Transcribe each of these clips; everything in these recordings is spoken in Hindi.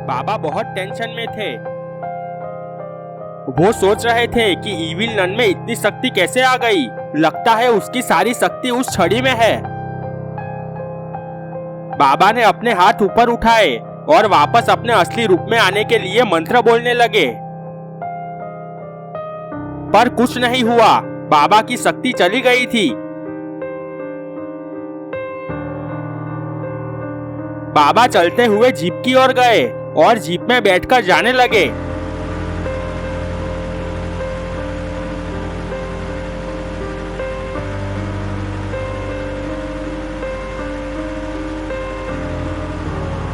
बाबा बहुत टेंशन में थे। वो सोच रहे थे कि इविल नन में इतनी शक्ति कैसे आ गई। लगता है उसकी सारी शक्ति उस छड़ी में है। बाबा ने अपने हाथ ऊपर उठाए और वापस अपने असली रूप में आने के लिए मंत्र बोलने लगे, पर कुछ नहीं हुआ। बाबा की शक्ति चली गई थी। बाबा चलते हुए जीप की ओर गए और जीप में बैठकर जाने लगे।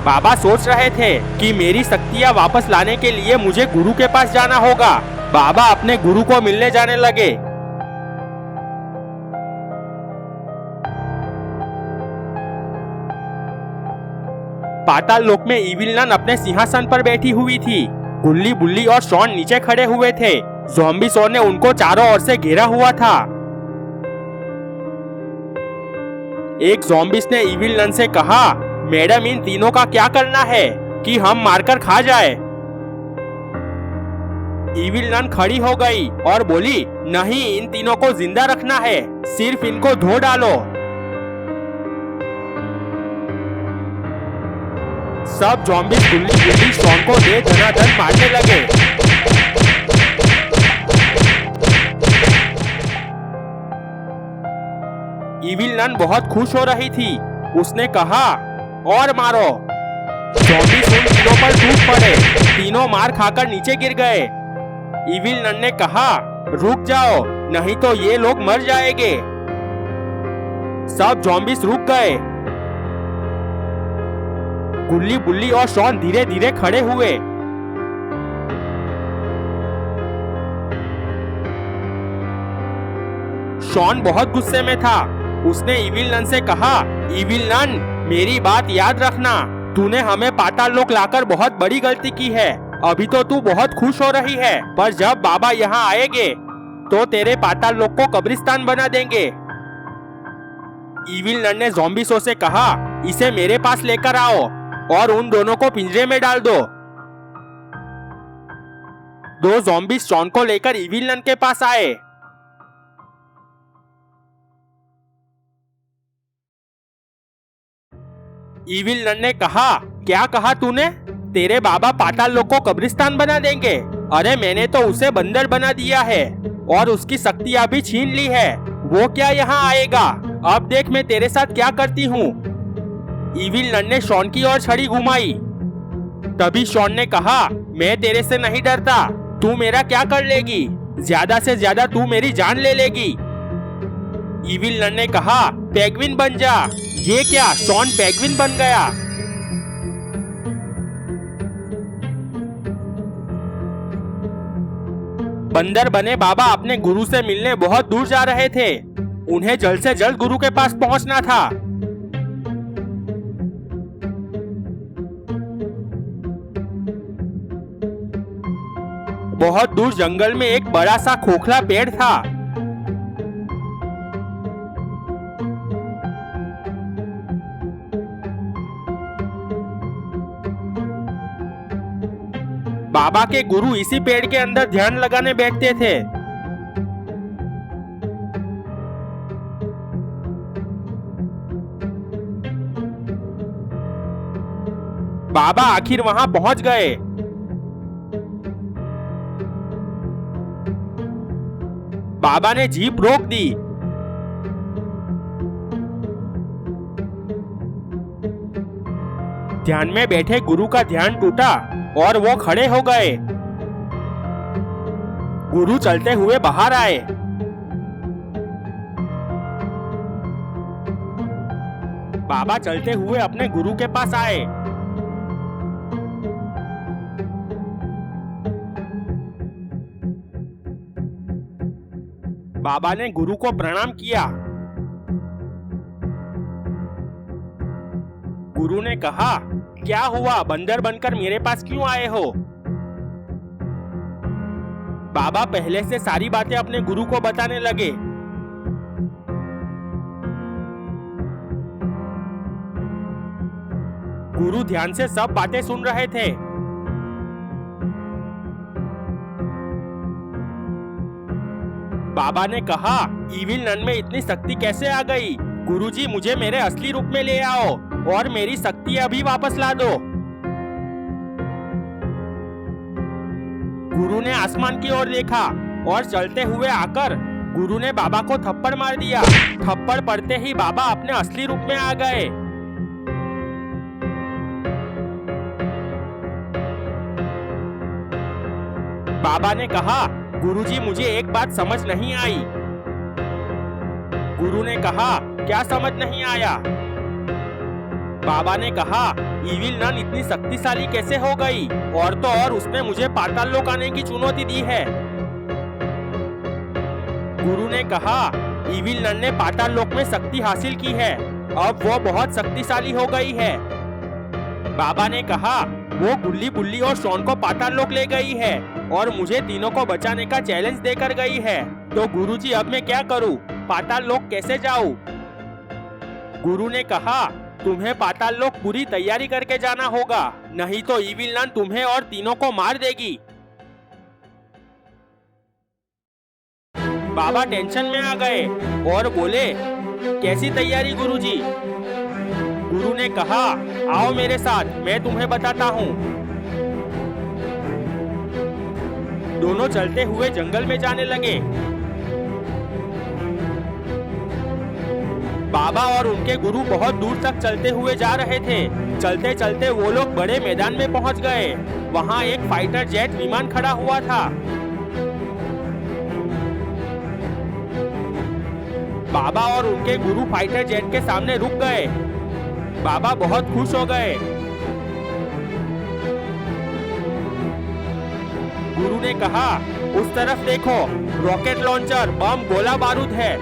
बाबा सोच रहे थे कि मेरी शक्तियां वापस लाने के लिए मुझे गुरु के पास जाना होगा। बाबा अपने गुरु को मिलने जाने लगे। पाताल लोक में इविल नन अपने सिंहासन पर बैठी हुई थी। गुल्ली बुल्ली और शॉन नीचे खड़े हुए थे। ज़ॉम्बी शॉन ने उनको चारों ओर से घेरा हुआ था। एक ज़ॉम्बिस ने इविल नन से कहा, मैडम इन तीनों का क्या करना है कि हम मारकर खा जाए। इविल नन खड़ी हो गई और बोली, नहीं, इन तीनों को जिंदा रखना है, सिर्फ इनको धो डालो। सब ज़ॉम्बिस गुल्ली गुल्ली शॉन को दे धनाधन मारने लगे। इविल नन बहुत खुश हो रही थी। उसने कहा, और मारो। ज़ॉम्बिस उन तीनों पर टूट पड़े। तीनों मार खाकर नीचे गिर गए। इविल नन ने कहा, रुक जाओ, नहीं तो ये लोग मर जाएंगे। सब ज़ॉम्बिस रुक गए। गुल्ली बुल्ली और शॉन धीरे धीरे खड़े हुए। शॉन बहुत गुस्से में था। उसने इविल नन से कहा, इविल नन, मेरी बात याद रखना, तूने हमें पाताल लोक लाकर बहुत बड़ी गलती की है। अभी तो तू बहुत खुश हो रही है, पर जब बाबा यहाँ आएंगे तो तेरे पाताल लोक को कब्रिस्तान बना देंगे। इविल नन ने ज़ॉम्बिसों से कहा, इसे मेरे पास लेकर आओ और उन दोनों को पिंजरे में डाल दो। दो ज़ॉम्बिस शॉन को लेकर इविल नन के पास आए। इविल नन ने कहा, क्या कहा तूने? तेरे बाबा पाताल लोक को कब्रिस्तान बना देंगे? अरे मैंने तो उसे बंदर बना दिया है और उसकी शक्तियां भी छीन ली है। वो क्या यहाँ आएगा? अब देख मैं तेरे साथ क्या करती हूँ। इविल नन ने शॉन की ओर छड़ी घुमाई। तभी शॉन ने कहा, मैं तेरे से नहीं डरता, तू मेरा क्या कर लेगी? ज्यादा से ज्यादा तू मेरी जान ले लेगी। इविल नन ने कहा, पेंगुइन बन जा। ये क्या? शॉन पेंगुइन बन गया। बंदर बने बाबा अपने गुरु से मिलने बहुत दूर जा रहे थे। उन्हें जल्द से जल्द गुरु के पास पहुंचना था। बहुत दूर जंगल में एक बड़ा सा खोखला पेड़ था। बाबा के गुरु इसी पेड़ के अंदर ध्यान लगाने बैठते थे। बाबा आखिर वहां पहुंच गए। बाबा ने जीप रोक दी। ध्यान में बैठे गुरु का ध्यान टूटा और वो खड़े हो गए। गुरु चलते हुए बाहर आए। बाबा चलते हुए अपने गुरु के पास आए। बाबा ने गुरु को प्रणाम किया। गुरु ने कहा, क्या हुआ? बंदर बनकर मेरे पास क्यों आए हो? बाबा पहले से सारी बातें अपने गुरु को बताने लगे। गुरु ध्यान से सब बातें सुन रहे थे। बाबा ने कहा, इविल नन में इतनी शक्ति कैसे आ गई? गुरुजी, मुझे मेरे असली रूप में ले आओ और मेरी शक्ति अभी वापस ला दो। गुरु ने आसमान की ओर देखा और चलते हुए आकर गुरु ने बाबा को थप्पड़ मार दिया। थप्पड़ पड़ते ही बाबा अपने असली रूप में आ गए। बाबा ने कहा, गुरुजी, मुझे एक बात समझ नहीं आई। गुरु ने कहा, क्या समझ नहीं आया? बाबा ने कहा, इविल नन इतनी शक्तिशाली कैसे हो गई? और तो और उसने मुझे पाताल लोक आने की चुनौती दी है। गुरु ने कहा, इविल नन ने पाताल लोक में शक्ति हासिल की है। अब वो बहुत शक्तिशाली हो गई है। बाबा ने कहा, वो गुल्ली बुल्ली और शॉन को पाताल लोक ले गई है और मुझे तीनों को बचाने का चैलेंज देकर गई है। तो गुरुजी, अब मैं क्या करूं? पाताल लोक कैसे जाऊं? गुरु ने कहा, तुम्हें पाताल लोक पूरी तैयारी करके जाना होगा, नहीं तो इविल नन तुम्हें और तीनों को मार देगी। बाबा टेंशन में आ गए और बोले, कैसी तैयारी गुरुजी? गुरु ने कहा, आओ मेरे साथ, मैं तुम्हें बताता हूँ। दोनों चलते हुए जंगल में जाने लगे। बाबा और उनके गुरु बहुत दूर तक चलते हुए जा रहे थे। चलते चलते वो लोग बड़े मैदान में पहुंच गए। वहां एक फाइटर जेट विमान खड़ा हुआ था। बाबा और उनके गुरु फाइटर जेट के सामने रुक गए। बाबा बहुत खुश हो गए। गुरु ने कहा, उस तरफ देखो, रॉकेट लॉन्चर, बम, गोला बारूद है।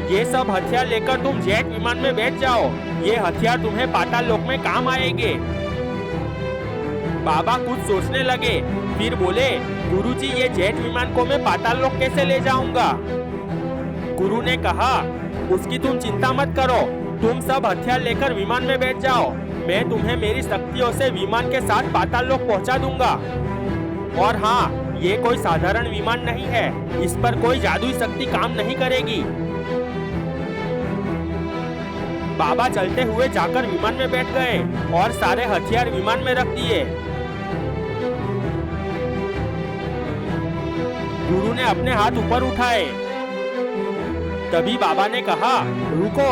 ये सब हथियार लेकर तुम जेट विमान में बैठ जाओ। ये हथियार तुम्हें पाताल लोक में काम आएंगे। बाबा कुछ सोचने लगे, फिर बोले, गुरुजी, ये जेट विमान को मैं पाताल लोक कैसे ले जाऊंगा? गुरु ने कहा, उसकी तुम चिंता मत करो, तुम सब हथियार लेकर विमान में बैठ जाओ। मैं तुम्हें मेरी शक्तियों से विमान के साथ पाताल लोक पहुंचा दूंगा। और हाँ, ये कोई साधारण विमान नहीं है, इस पर कोई जादुई शक्ति काम नहीं करेगी। बाबा चलते हुए जाकर विमान में बैठ गए और सारे हथियार विमान में रख दिए। गुरु ने अपने हाथ ऊपर उठाए। तभी बाबा ने कहा, रुको।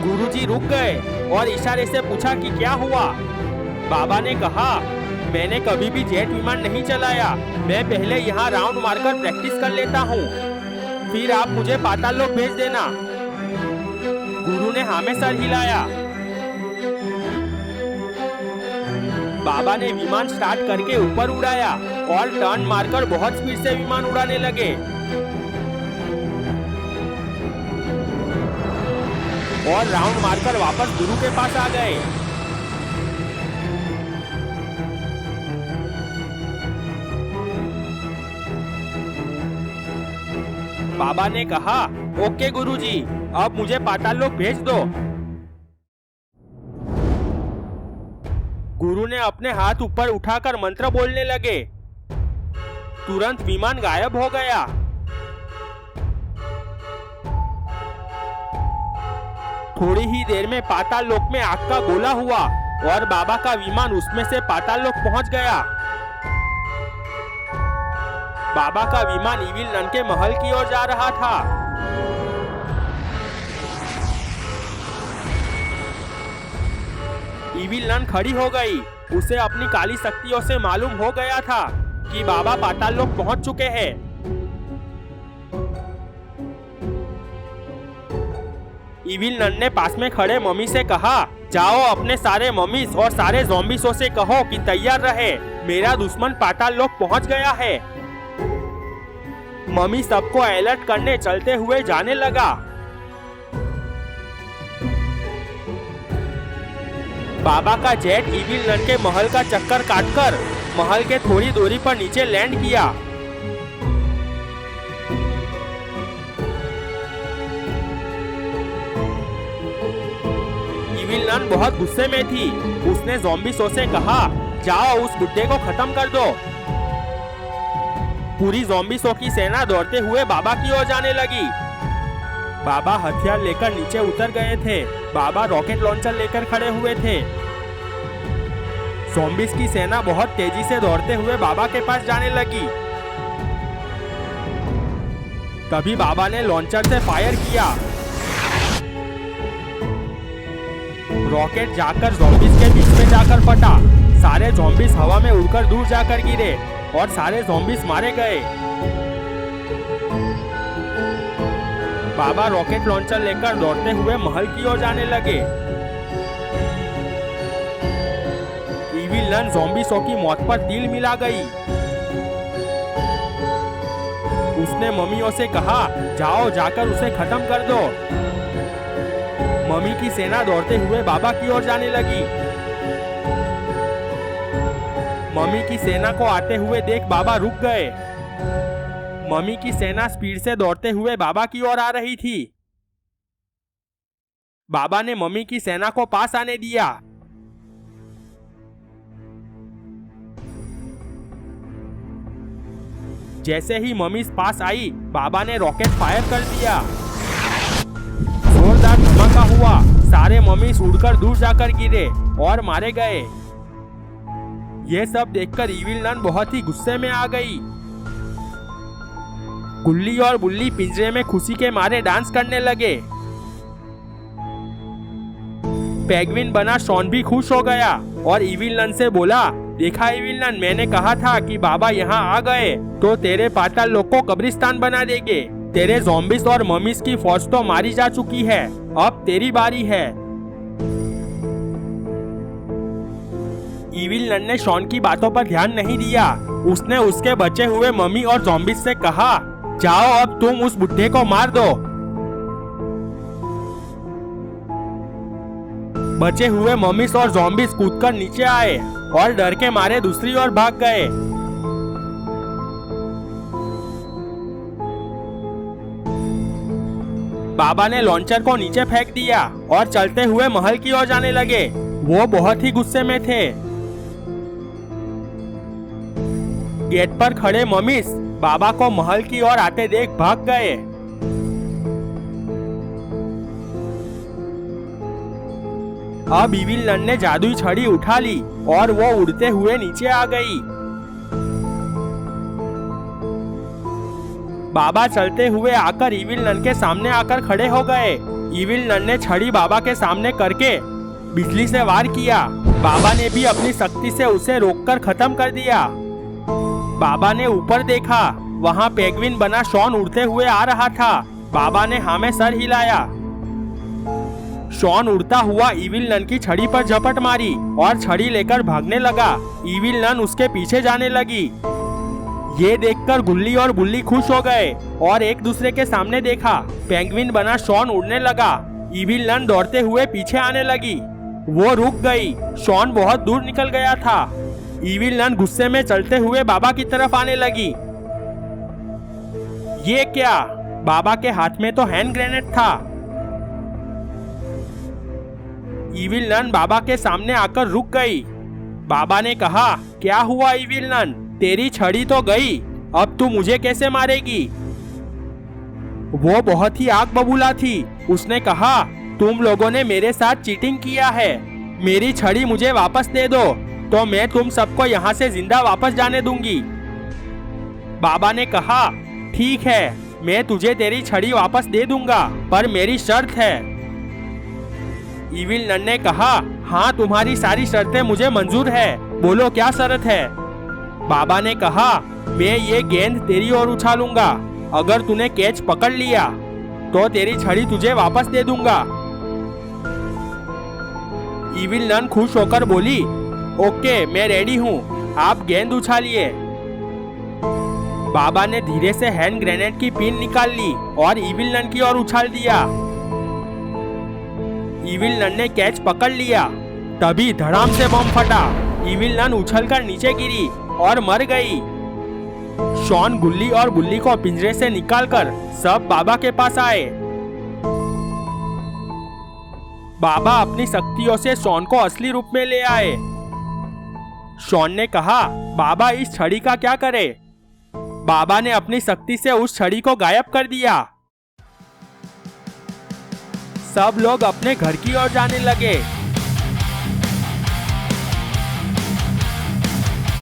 गुरुजी रुक गए और इशारे से पूछा कि क्या हुआ। बाबा ने कहा, मैंने कभी भी जेट विमान नहीं चलाया। मैं पहले यहाँ राउंड मारकर प्रैक्टिस कर लेता हूँ, फिर आप मुझे पाताल लोक भेज देना। गुरु ने हाँ में सर हिलाया। बाबा ने विमान स्टार्ट करके ऊपर उड़ाया और टर्न मारकर बहुत स्पीड से विमान उड़ाने लगे। और राउंड मारकर वापस गुरु के पास आ गए। बाबा ने कहा, ओके गुरुजी, अब मुझे पाताल लोक भेज दो। गुरु ने अपने हाथ ऊपर उठाकर मंत्र बोलने लगे। तुरंत विमान गायब हो गया। थोड़ी ही देर में पाताल लोक में आग का गोला हुआ और बाबा का विमान उसमें से पाताल लोक पहुंच गया। बाबा का विमान इविल नन के महल की ओर जा रहा था। इविल नन खड़ी हो गई। उसे अपनी काली शक्तियों से मालूम हो गया था कि बाबा पाताल लोक पहुंच चुके हैं। इविल नन ने पास में खड़े मम्मी से कहा, जाओ अपने सारे मम्मीज और सारे ज़ॉम्बीज़ों से कहो कि तैयार रहे, मेरा दुश्मन पाताल लोक पहुंच गया है। मम्मी सबको अलर्ट करने चलते हुए जाने लगा। बाबा का जेट इविल नन के महल का चक्कर काटकर महल के थोड़ी दूरी पर नीचे लैंड किया। इविल नन बहुत गुस्से में थी। उसने ज़ॉम्बी शो से कहा, जाओ उस बुड्ढे को खत्म कर दो। पूरी ज़ॉम्बी शो की सेना दौड़ते हुए बाबा की ओर जाने लगी। बाबा हथियार लेकर नीचे उतर गए थे। बाबा रॉकेट लॉन्चर लेकर खड़े हुए थे। ज़ॉम्बीज की सेना बहुत तेजी से दौड़ते हुए बाबा के पास जाने लगी। तभी बाबा ने लॉन्चर से फायर किया। रॉकेट जाकर ज़ॉम्बीज के बीच में जाकर फटा। सारे ज़ॉम्बीज हवा में उड़कर दूर जाकर गिरे और सारे ज़ॉम्बीज मारे गए। बाबा रॉकेट लॉन्चर लेकर दौड़ते हुए महल की ओर जाने लगे। इविल नन ज़ॉम्बी शो की मौत पर तिल मिला गई। उसने मम्मियों से कहा, जाओ जाकर उसे खत्म कर दो। मम्मी की सेना दौड़ते हुए बाबा की ओर जाने लगी। मम्मी की सेना को आते हुए देख बाबा रुक गए। मम्मी की सेना स्पीड से दौड़ते हुए बाबा की ओर आ रही थी। बाबा ने मम्मी की सेना को पास आने दिया। जैसे ही मम्मी पास आई, बाबा ने रॉकेट फायर कर दिया। जोरदार धमाका हुआ। सारे मम्मीज उड़कर दूर जाकर गिरे और मारे गए। यह सब देखकर इविल नन बहुत ही गुस्से में आ गई। गुल्ली और बुल्ली पिंजरे में खुशी के मारे डांस करने लगे। पेंगुइन बना शॉन भी खुश हो गया और इविल नन से बोला, देखा इविल नन, मैंने कहा था कि बाबा यहाँ आ गए तो तेरे पाताल लोक को कब्रिस्तान बना देंगे। तेरे ज़ॉम्बीज और मम्मीज की फौज तो मारी जा चुकी है, अब तेरी बारी है। इविल नन ने शॉन की बातों पर ध्यान नहीं दिया। उसने उसके बचे हुए मम्मी और ज़ॉम्बीज से कहा, जाओ अब तुम उस बुड्ढे को मार दो। बचे हुए मम्मीज और ज़ॉम्बीज कूदकर नीचे आए और डर के मारे दूसरी ओर भाग गए। बाबा ने लॉन्चर को नीचे फेंक दिया और चलते हुए महल की ओर जाने लगे। वो बहुत ही गुस्से में थे। गेट पर खड़े मम्मीज बाबा को महल की ओर आते देख भाग गए। अब इविल नन ने जादुई छड़ी उठा ली और वो उड़ते हुए नीचे आ गई। बाबा चलते हुए आकर इविल नन के सामने आकर खड़े हो गए। इविल नन ने छड़ी बाबा के सामने करके बिजली से वार किया। बाबा ने भी अपनी शक्ति से उसे रोककर खत्म कर दिया। बाबा ने ऊपर देखा, वहाँ पेंगुइन बना शॉन उड़ते हुए आ रहा था। बाबा ने हाँ में सर हिलाया। शॉन उड़ता हुआ इविल नन की छड़ी पर झपट मारी और छड़ी लेकर भागने लगा। इविल नन उसके पीछे जाने लगी। ये देखकर गुल्ली और बुल्ली खुश हो गए और एक दूसरे के सामने देखा। पेंगुइन बना शॉन उड़ने लगा। इविल नन दौड़ते हुए पीछे आने लगी। वो रुक गई। शॉन बहुत दूर निकल गया था। इविल नन गुस्से में चलते हुए बाबा की तरफ आने लगी। ये क्या? बाबा के हाथ में तो हैंड ग्रेनेड था। इविल नन बाबा के सामने आकर रुक गई। बाबा ने कहा, क्या हुआ इविल नन? तेरी छड़ी तो गई, अब तू मुझे कैसे मारेगी? वो बहुत ही आग बबूला थी। उसने कहा, तुम लोगों ने मेरे साथ चीटिंग किया है। मेरी छड़ी मुझे वापस दे दो तो मैं तुम सबको यहाँ से जिंदा वापस जाने दूंगी। बाबा ने कहा, ठीक है, मैं तुझे तेरी छड़ी वापस दे दूंगा, पर मेरी शर्त है। इविल नन ने कहा, हाँ, तुम्हारी सारी शर्तें मुझे मंजूर है, बोलो क्या शर्त है? बाबा ने कहा, मैं ये गेंद तेरी ओर उछालूंगा। अगर तूने कैच पकड़ लिया तो तेरी छड़ी तुझे वापस दे दूंगा। इविल नन खुश होकर बोली, ओके, मैं रेडी हूँ, आप गेंद उछालिए। बाबा ने धीरे से हैंड ग्रेनेड की पिन निकाल ली और इविल नन की ओर उछाल दिया। इविल नन ने कैच पकड़ लिया। तभी धड़ाम से बम फटा। इविल नन उछलकर नीचे गिरी और मर गई। शॉन गुल्ली और बुल्ली को पिंजरे से निकालकर सब बाबा के पास आए। बाबा अपनी शक्तियों से शॉन को असली रूप में ले आए। शॉन ने कहा, बाबा इस छड़ी का क्या करे? बाबा ने अपनी शक्ति से उस छड़ी को गायब कर दिया। सब लोग अपने घर की ओर जाने लगे।